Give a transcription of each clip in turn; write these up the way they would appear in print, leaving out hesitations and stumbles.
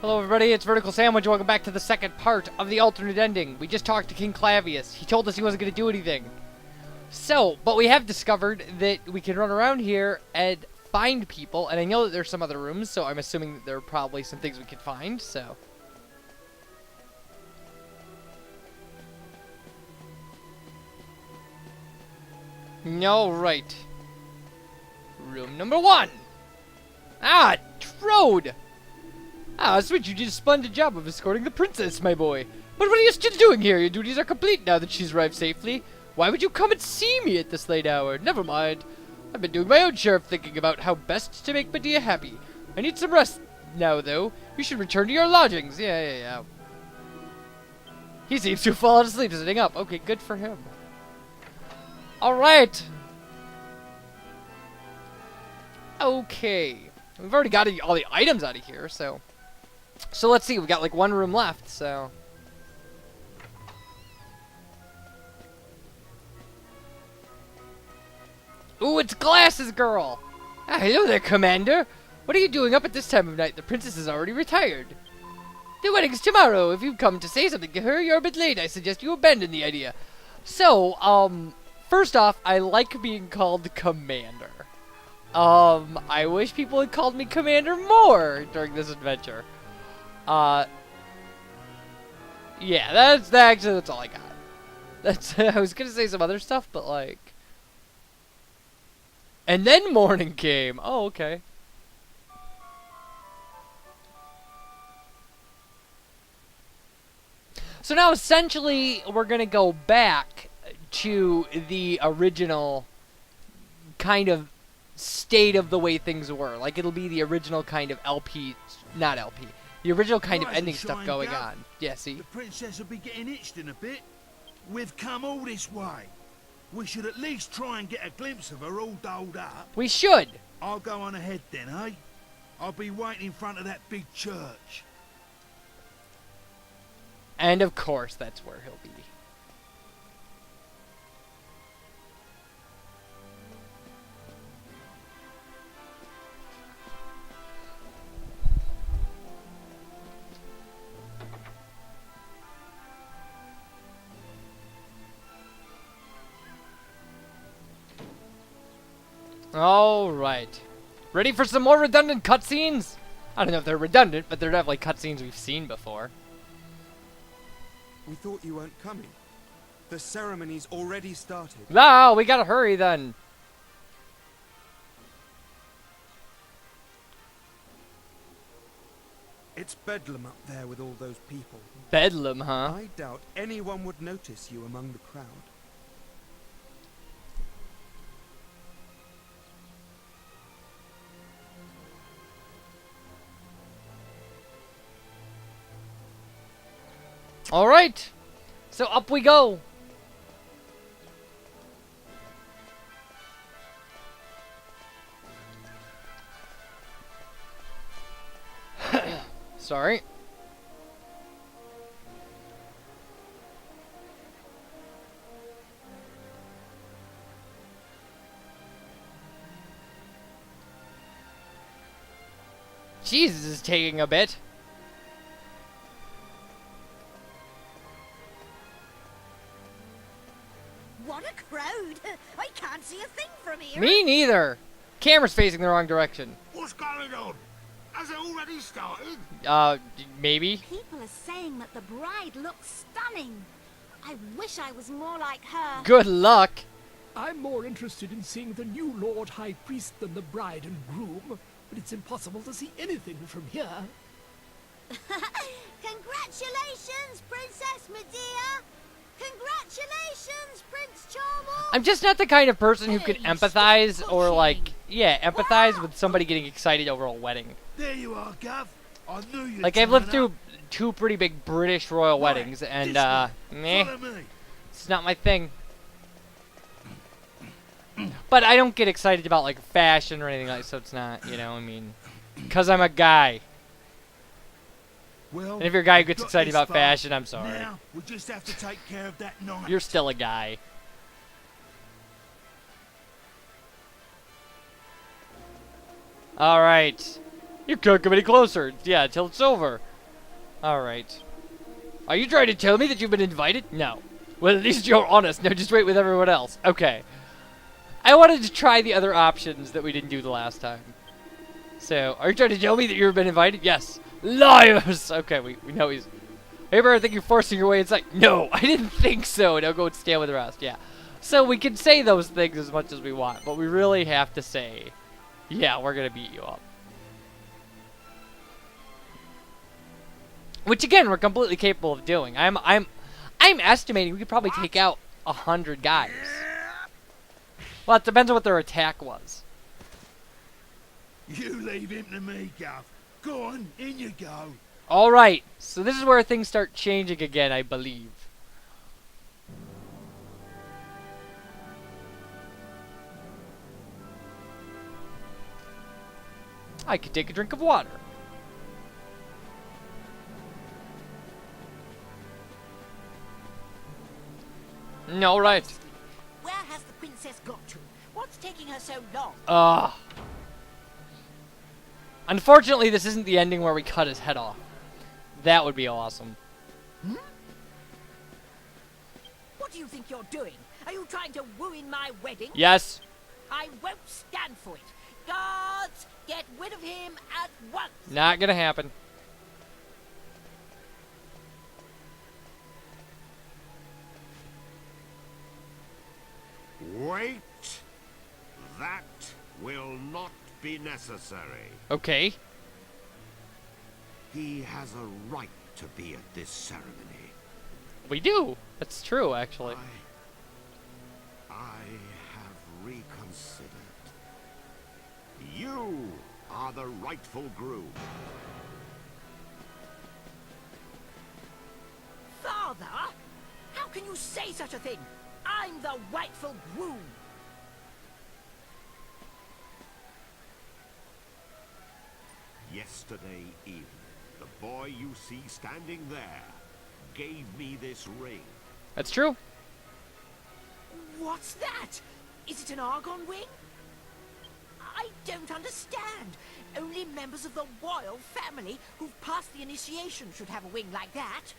Hello everybody, it's VerticalSandwich. Welcome back to the second part of the alternate ending. We just talked to King Clavius. He told us he wasn't going to do anything. So, but we have discovered that we can run around here and find people, and I know that there's some other rooms, so I'm assuming that there are probably some things we can find, so. No, right. Room number 1! Ah, Trode! Ah, Switch, you did a splendid job of escorting the princess, my boy. But what are you still doing here? Your duties are complete now that she's arrived safely. Why would you come and see me at this late hour? Never mind. I've been doing my own share of thinking about how best to make Medea happy. I need some rest now, though. You should return to your lodgings. Yeah. He seems to have fallen asleep sitting up. Okay, good for him. Alright. Okay. We've already got all the items out of here, so... So let's see, we got like one room left, so... Ooh, it's Glasses Girl! Ah, hello there, Commander! What are you doing up at this time of night? The princess is already retired. The wedding's tomorrow. If you've come to say something to her, you're a bit late. I suggest you abandon the idea. So, first off, I like being called Commander. I wish people had called me Commander more during this adventure. Yeah, that's all I got. I was gonna say some other stuff, but like... And then morning came. Oh, okay. So now, essentially, we're gonna go back to the original kind of state of the way things were. Like, it'll be the original kind of not LP. The original kind of ending stuff going on. Yeah, see? The princess will be getting itched in a bit. We've come all this way. We should at least try and get a glimpse of her all dolled up. We should. I'll go on ahead then, eh? I'll be waiting in front of that big church. And of course, that's where he'll be. Alright. Ready for some more redundant cutscenes? I don't know if they're redundant, but they're definitely cutscenes we've seen before. We thought you weren't coming. The ceremony's already started. No, we gotta hurry then. It's bedlam up there with all those people. Bedlam, huh? I doubt anyone would notice you among the crowd. Alright. So up we go. Sorry. Jesus, is taking a bit. What a crowd! I can't see a thing from here. Me neither. Camera's facing the wrong direction. What's going on? Has it already started? Maybe. People are saying that the bride looks stunning. I wish I was more like her. Good luck. I'm more interested in seeing the new Lord High Priest than the bride and groom, but it's impossible to see anything from here. Congratulations, Princess Medea! Congratulations, Prince Charmant! I'm just not the kind of person who can Hey, empathize stop or pushing. like, yeah, empathize with somebody getting excited over a wedding. There you are, Gav. I knew you'd Like, I've lived turn through up. 2 pretty big British royal Right, weddings, and, this way. meh, Follow me. it's not my thing. But I don't get excited about, like, fashion or anything like so it's not, you know, I mean, because I'm a guy. Well, And if you're a guy who we've gets got excited this about far. fashion, I'm sorry. Now, we just have to take care of that knight. You're still a guy. Alright. You can't come any closer. Yeah, till it's over. Alright. Are you trying to tell me that you've been invited? No. Well, at least you're honest. Now just wait with everyone else. Okay. I wanted to try the other options that we didn't do the last time. So, are you trying to tell me that you've been invited? Yes. Liars! Okay, we know he's... Hey, I think you're forcing your way inside. No, I didn't think so. Now go and stand with the rest. Yeah. So we can say those things as much as we want, but we really have to say, yeah, we're gonna beat you up. Which again, we're completely capable of doing. I'm estimating we could probably take out 100 guys. Well, it depends on what their attack was. You leave him to me, Gov. Go on, in you go. Alright, so this is where things start changing again, I believe. I could take a drink of water. Alright. Where has the princess got to? What's taking her so long? Unfortunately, this isn't the ending where we cut his head off. That would be awesome. What do you think you're doing? Are you trying to ruin my wedding? Yes. I won't stand for it. Guards, get rid of him at once. Not gonna happen. Wait. That will not be necessary. Okay. He has a right to be at this ceremony. We do. That's true, actually. I have reconsidered. You are the rightful groom. Father? How can you say such a thing? I'm the rightful groom. Yesterday evening, the boy you see standing there gave me this ring. That's true. What's that? Is it an argon ring? I don't understand. Only members of the royal family who've passed the initiation should have a ring like that.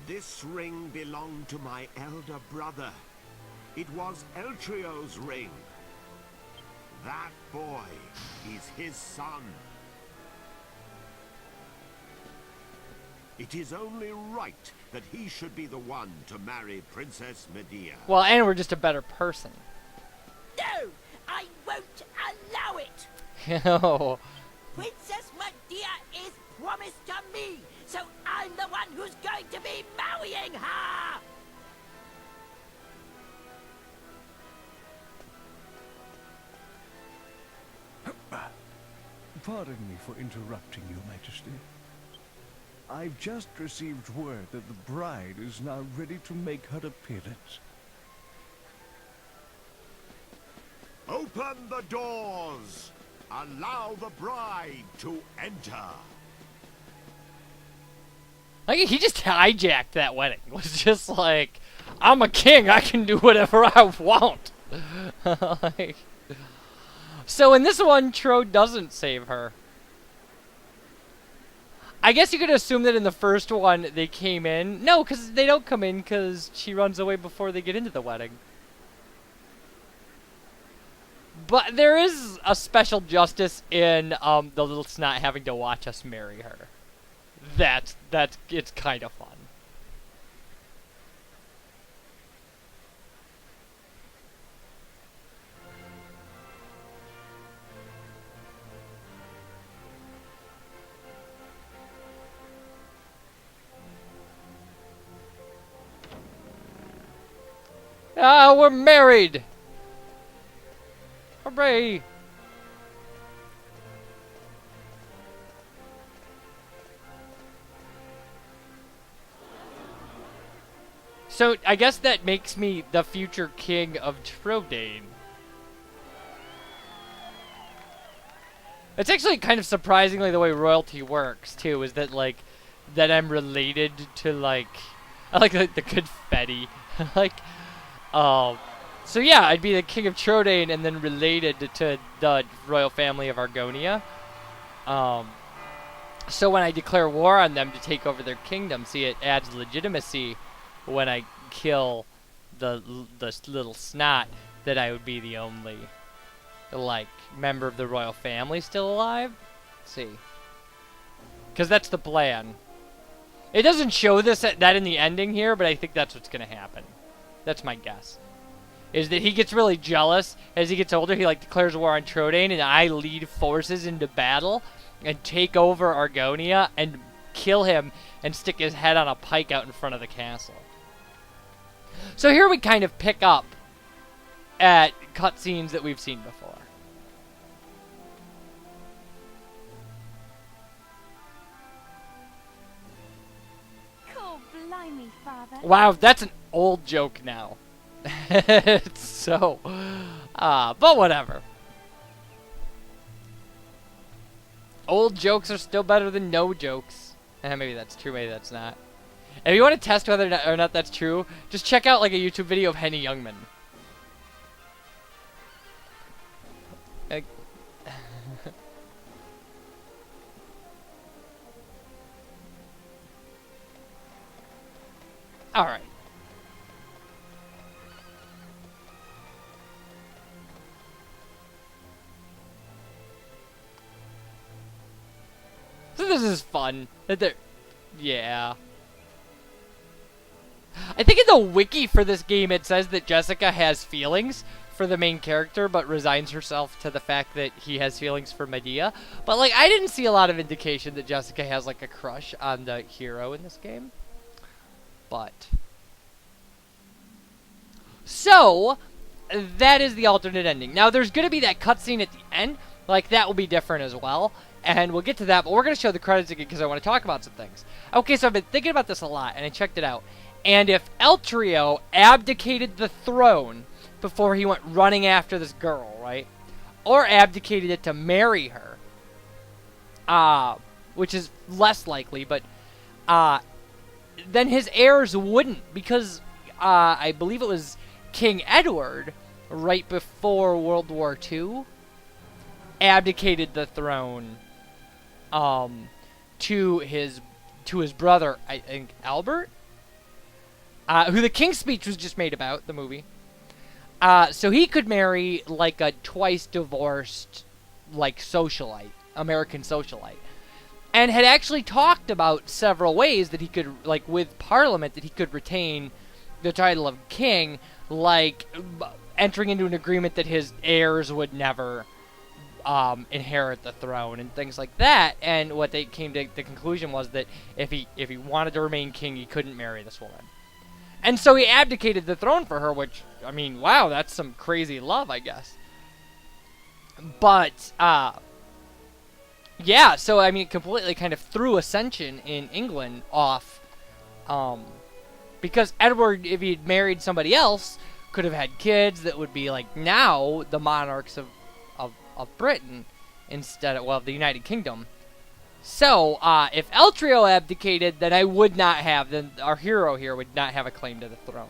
This ring belonged to my elder brother. It was Eltrio's ring. That boy is his son. It is only right that he should be the one to marry Princess Medea. Well, and we're just a better person. No! I won't allow it! Oh. Princess Medea is promised to me, so I'm the one who's going to be marrying her! Pardon me for interrupting, Your Majesty. I've just received word that the bride is now ready to make her appearance. Open the doors! Allow the bride to enter! Like, he just hijacked that wedding. It was just like, I'm a king, I can do whatever I want. Like, so in this one, Trode doesn't save her. I guess you could assume that in the first one, they came in. No, because they don't come in because she runs away before they get into the wedding. But there is a special justice in the little snot having to watch us marry her. It's kind of fun. Ah, we're married! Hooray! So, I guess that makes me the future king of Trodane. It's actually kind of surprisingly the way royalty works, too, is that, like, that I'm related to, like, I like the confetti. Like, so yeah, I'd be the king of Trodane and then related to the royal family of Argonia. So when I declare war on them to take over their kingdom, see, it adds legitimacy when I kill the little snot, that I would be the only, like, member of the royal family still alive. Let's see. Because that's the plan. It doesn't show that in the ending here, but I think that's what's going to happen. That's my guess. Is that he gets really jealous as he gets older. He, like, declares war on Trodain, and I lead forces into battle and take over Argonia and kill him and stick his head on a pike out in front of the castle. So here we kind of pick up at cutscenes that we've seen before. Cool, blimey, Father. Wow, that's an old joke now. It's so... but whatever. Old jokes are still better than no jokes. Maybe that's true, maybe that's not. If you want to test whether or not that's true, just check out like a YouTube video of Henny Youngman. Alright. So this is fun. Yeah. I think in the wiki for this game it says that Jessica has feelings for the main character, but resigns herself to the fact that he has feelings for Medea. But, like, I didn't see a lot of indication that Jessica has, like, a crush on the hero in this game. But... So, that is the alternate ending. Now, there's going to be that cutscene at the end. Like, that will be different as well. And we'll get to that, but we're going to show the credits again because I want to talk about some things. Okay, so I've been thinking about this a lot, and I checked it out. And if Eltrio abdicated the throne before he went running after this girl, right? Or abdicated it to marry her, which is less likely, but then his heirs wouldn't, because I believe it was King Edward, right before World War II, abdicated the throne to his brother, I think Albert, who the King's Speech was just made about, the movie. So he could marry like a twice divorced, like, socialite, American socialite, and had actually talked about several ways that he could, like, with Parliament, that he could retain the title of king, like entering into an agreement that his heirs would never inherit the throne and things like that. And what they came to the conclusion was that if he wanted to remain king, he couldn't marry this woman. And so he abdicated the throne for her, which, I mean, wow, that's some crazy love, I guess. But, yeah, so, I mean, it completely kind of threw Ascension in England off, because Edward, if he'd married somebody else, could have had kids that would be, like, now the monarchs of Britain instead of, well, the United Kingdom. So, if Eltrio abdicated, then then our hero here would not have a claim to the throne.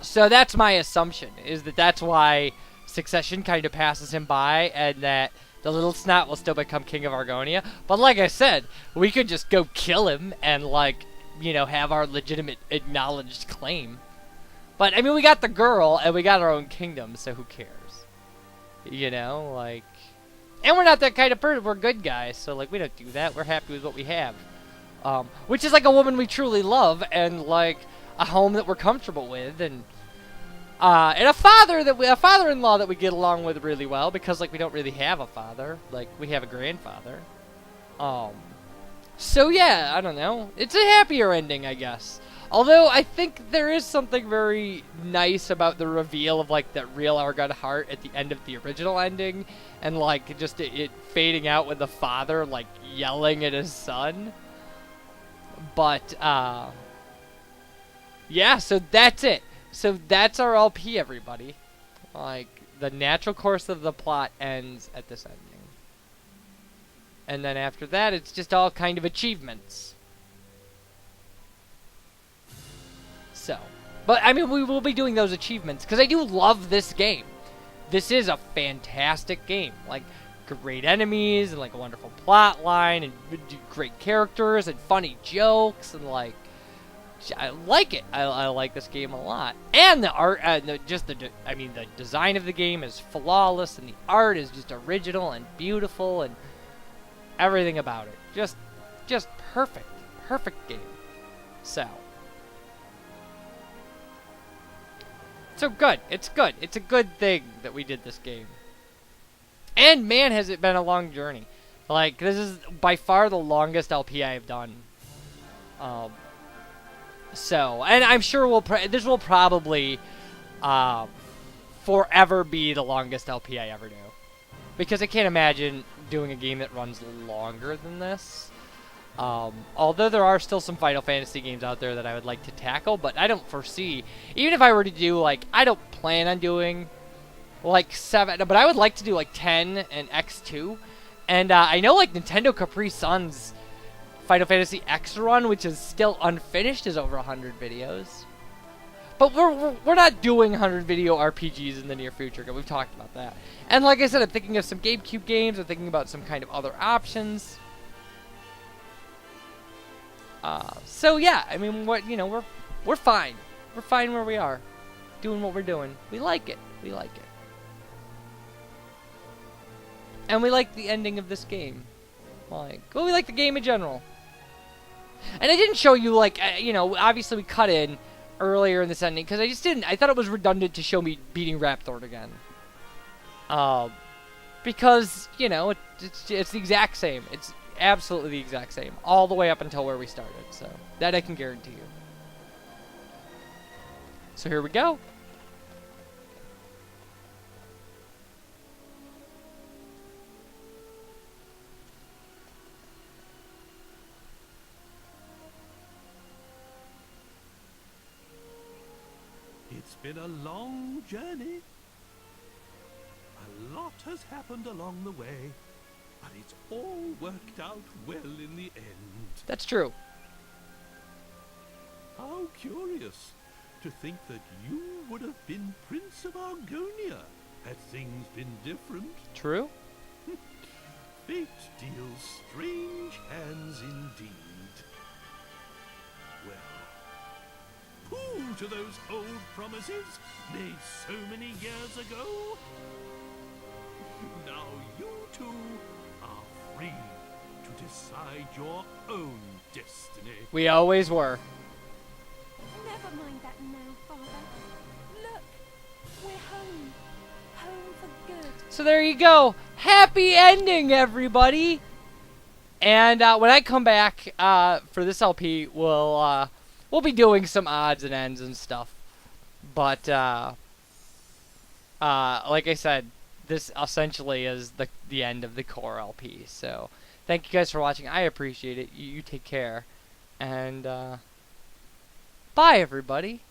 So that's my assumption, is that that's why succession kind of passes him by, and that the little snot will still become king of Argonia. But like I said, we could just go kill him and, like, you know, have our legitimate acknowledged claim. But, I mean, we got the girl, and we got our own kingdom, so who cares? You know, like... And we're not that kind of person. We're good guys, so, like, we don't do that. We're happy with what we have. Which is, like, a woman we truly love, and, like, a home that we're comfortable with, and a father-in-law that we get along with really well, because, like, we don't really have a father. Like, we have a grandfather. So, yeah, I don't know. It's a happier ending, I guess. Although, I think there is something very nice about the reveal of, like, that real Argon heart at the end of the original ending. And, like, just it fading out with the father, like, yelling at his son. But, yeah, so that's it. So that's our LP, everybody. Like, the natural course of the plot ends at this ending. And then after that, it's just all kind of achievements. So, but I mean, we will be doing those achievements because I do love this game. This is a fantastic game. Like, great enemies and like a wonderful plot line and great characters and funny jokes and like I like it. I like this game a lot, and the art, the design of the game is flawless, and the art is just original and beautiful, and everything about it just perfect game. So good. It's good. It's a good thing that we did this game. And man, has it been a long journey. Like, this is by far the longest LP I've done. So, and I'm sure this will probably forever be the longest LP I ever do. Because I can't imagine doing a game that runs longer than this. Although there are still some Final Fantasy games out there that I would like to tackle, but I don't foresee, even if I were to do, like, I don't plan on doing, like, 7, but I would like to do, like, 10 and X2. And I know, like, Nintendo Capri Sun's Final Fantasy X run, which is still unfinished, is over 100 videos. But we're not doing 100 video RPGs in the near future, because we've talked about that. And like I said, I'm thinking of some GameCube games, I'm thinking about some kind of other options. So yeah, I mean, we're fine. We're fine where we are, doing what we're doing. We like it. We like it. And we like the ending of this game. Like, well, we like the game in general. And I didn't show you, like, obviously we cut in earlier in this ending, because I thought it was redundant to show me beating Rapthord again. Because, it's the exact same. It's absolutely the exact same. All the way up until where we started, so that I can guarantee you. So here we go. It's been a long journey. A lot has happened along the way, but it's all worked out well in the end. That's true. How curious to think that you would have been Prince of Argonia had things been different. True. Fate deals strange hands indeed. Well, who to those old promises made so many years ago? Now you two are free to decide your own destiny. We always were. Never mind that now, Father. Look, we're home. Home for good. So there you go. Happy ending, everybody. And when I come back for this LP, we'll be doing some odds and ends and stuff. But like I said, this essentially is the end of the core LP. So thank you guys for watching. I appreciate it. You take care. And bye, everybody.